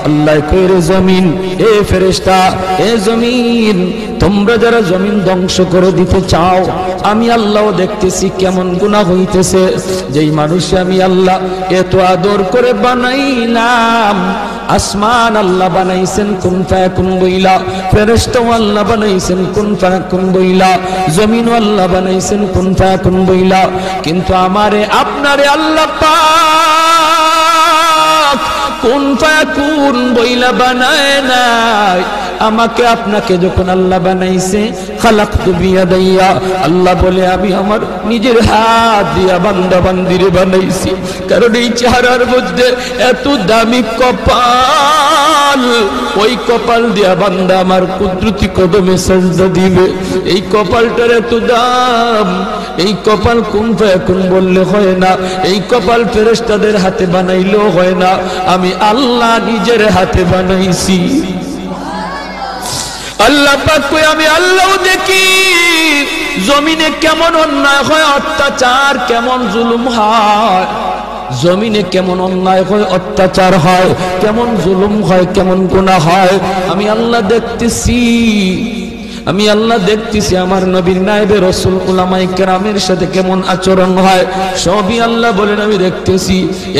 আল্লাহ কইরে জমিন, এ ফেরেশতা, এ জমিন, তোমরা যারা জমিন ধ্বংস করে দিতে চাও, আমি আল্লাহ দেখতেছি কেমন গুনাহ হইতেছে। যেই মানুষে আমি আল্লাহ এত আদর করে বানাইলাম, আসমান আল্লাহ বানাইছেন কুন ফায়াকুন বইলা, ফেরেশতা আল্লাহ বানাইছেন কুন ফায়াকুন বইলা, জমিন আল্লাহ বানাইছেন কুন ফায়াকুন বইলা, কিন্তু আমারে আপনারে আল্লাহ পাক কুন ফায়াকুন বইলা বানায় নাই। আমাকে আপনাকে যখন আল্লাহ বানাইছে, খালাকতু বিয়াদাইয়া, আল্লাহ বলে আমি আমার নিজের হাত দিয়া বান্দা বান্দিরে বানাইছি। কারণ এই চেহারার মধ্যে এত দামি কপাল, ওই কপাল দিয়া বান্দা আমার কুদরতি কদমে সাজদা দিবে। এই কপালটার এত দাম, এই কপাল কুন ফায়াকুন বললে হয় না, এই কপাল ফেরেশতাদের হাতে বানাইলেও হয় না, আমি আল্লাহ নিজের হাতে বানাইছি। আল্লাহ পাক কই আমি আল্লাহ দেখি জমিনে কেমন অন্যায় হয়, অত্যাচার কেমন জুলুম হয়, জমিনে কেমন অন্যায় হয়, অত্যাচার হয়, কেমন জুলুম হয়, কেমন গুনাহ হয়, আমি আল্লাহ দেখতেছি। আমি আল্লাহ দেখতেছি আমার নবীর নায়েবে রাসূল উলামায়ে কেরামের সাথে কেমন আচরণ হয়, সবই আল্লাহ বলেন আমি দেখতেছি।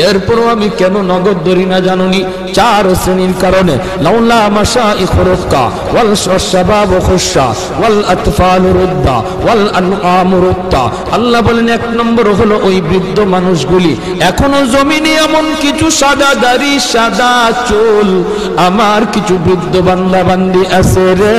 এরপরও আমি কেন নগদ ধরি না জানুনি? চার শ্রেণীর কারণে। লাউলা মাশাইখ রুক্কা ওয়াল শাবাব খুশা ওয়াল আতফাল রুদ্দা ওয়াল আনআম রুত্তা। আল্লাহ বলেন এক নম্বর হলো ওই বৃদ্ধ মানুষগুলি, এখনো জমিনে এমন কিছু সাদা দাড়ি সাদা চুল আমার কিছু বৃদ্ধ বান্দা বান্দি আছে রে,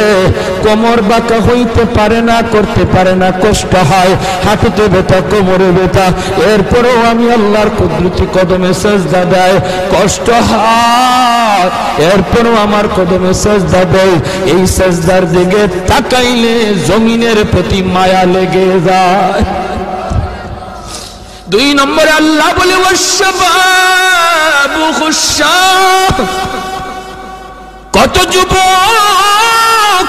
কোমর বাঁকা হইতে পারে না, করতে পারে না, কষ্ট হয়, হাঁটুতে ব্যথা, কোমরে ব্যথা, এরপরেও আমি আল্লাহর কুদরতি কদমে সাজদা দেয়, কষ্ট হয়, এরপরেও আমার কদমে সাজদা দেয়। এই সাজদার দিকে তাকাইলে জমিনের প্রতি মায়া লেগে যায়। দুই নম্বরে আল্লাহ বলে ওয়াশবাবু খুশা, কত যুবক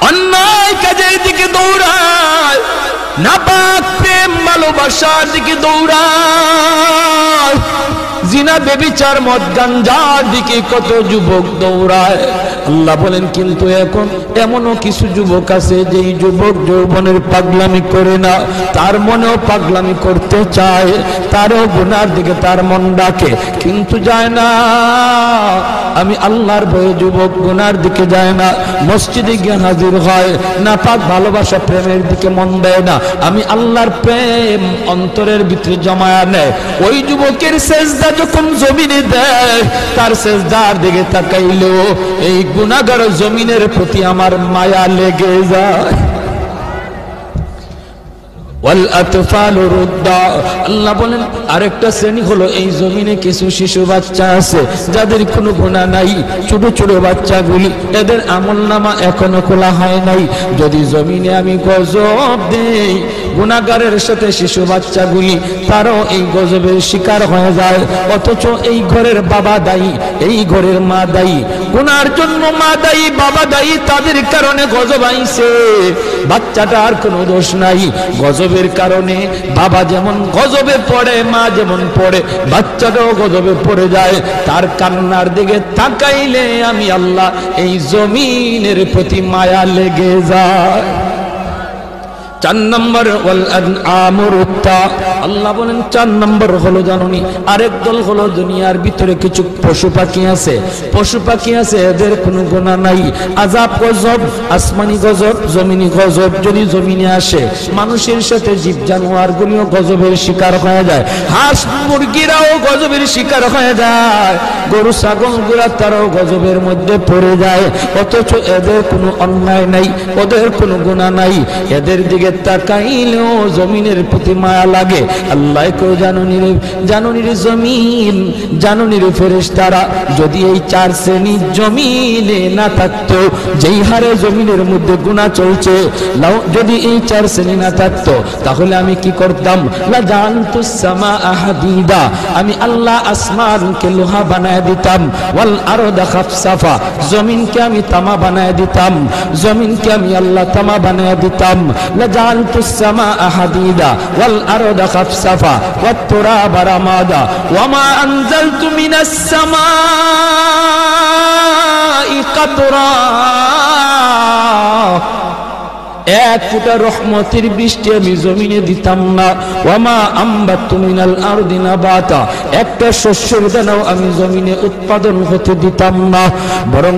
অন্যায় কাজের দিকে দৌড়ায়, নাপাক প্রেম ভালোবাসার দিকে দৌড়ায়, জিনা বেবিচার মদ গাঞ্জার দিকে কত যুবক দৌড়ায়। আল্লাহ বলেন কিন্তু এখন এমনও কিছু যুবক আছে যেই যুবক যৌবনের পাগলামি করে না, তার মনেও পাগলামি করতে চায়, তারও গুনার দিকে তার মন ডাকে কিন্তু যায় না। আমি আল্লাহর ভয়ে যুবক গুনার দিকে যায় না, মসজিদে গিয়ে হাজির হয় না, পাক ভালোবাসা প্রেমের দিকে মন দেয় না, আমি আল্লাহর প্রেম অন্তরের ভিতরে জমায়া নেয়। ওই যুবকের সেজদা যখন জমিনে দেয়, তার সেজদার দিকে তাকাইলেও এই গুনাহগার জমিনের প্রতি আমার মায়া লেগে যায়। ওয়াল আতফাল রুদ্দা, আল্লাহ বলেন আরেকটা শ্রেণী হলো এই জমিনে কিছু শিশু বাচ্চা আছে যাদের কোনো গুনাহ নাই, ছোট ছোট বাচ্চাগুলি, এদের আমলনামা এখনো খোলা হয় নাই। যদি জমিনে আমি গজব দেই, গুনাহগারের সাথে শিশু বাচ্চাগুলি তারাও এই গজবের শিকার হয়ে যায়, অথচ এই ঘরের বাবা দায়ী, এই ঘরের মা দায়ী, গুনার জন্য মা দায়ী, বাবা দায়ী, তাদের কারণে গজব আইছে, বাচ্চাটার কোনো দোষ নাই। গজবের কারণে বাবা যেমন গজবে পড়ে, মা যেমন পড়ে, বাচ্চাটাও গজবে পড়ে যায়। তার কান্নার দিকে তাকাইলে আমি আল্লাহ এই জমিনের প্রতি মায়া লেগে যায়। চার নম্বর ওয়াল আনআমু রুত্তা, আল্লাহ বলেন চার নম্বর হলো জানুনি আরেক দল হলো দুনিয়ার ভিতরে কিছু পশু পাখি আছে, পশু পাখি আছে, এদের কোনো গুনাহ নাই, আযাব গজব, আসমানি গজব, জমিনি গজব যদি জমিনে আসে, মানুষের সাথে জীব জানোয়ার গুলিও গজবের শিকার হয়ে যায়, হাঁস মুরগিরাও গজবের শিকার হয়ে যায়, গরু ছাগল গুলা তারাও গজবের মধ্যে পড়ে যায়, অথচ এদের কোনো অন্যায় নাই, ওদের কোনো গুনাহ নাই, এদের দিকে তাকাইলেও জমিনের প্রতি মায়া লাগে। আল্লাহ কেউ জানুনি রে জমিন, জানুনি রে ফেরেশতারা, যদি এই চার শ্রেণী জমিনে না থাকতো, যেই হারে জমিনের মধ্যে গুনাহ চলছে, যদি এই চার শ্রেণী না থাকতো তাহলে আমি কি করতাম? লা জানতুস সামাআ হাদিদা, আমি আল্লাহ আসমানকে লোহা বানায় দিতাম, ওয়াল আরদা খাফসাফা, জমিনকে আমি তামা বানায় দিতাম, জমিনকে আমি আল্লাহ তামা বানায় দিতাম, লা জানতুস সামাআ হাদিদা ওয়াল আরদা খাফসাফা ওয়াত তুরাবা রামাদা ওয়া মা আনজালতু মিনাস সামা কাতরা, এক ফোঁটা রহমতের বৃষ্টি আমি জমিনে দিতাম না। ওয়ামা আম্বাতু মিনাল আরদি নাবাতা, একটা শস্যের দানাও আমি জমিনে উৎপাদন হতে দিতাম না, বরং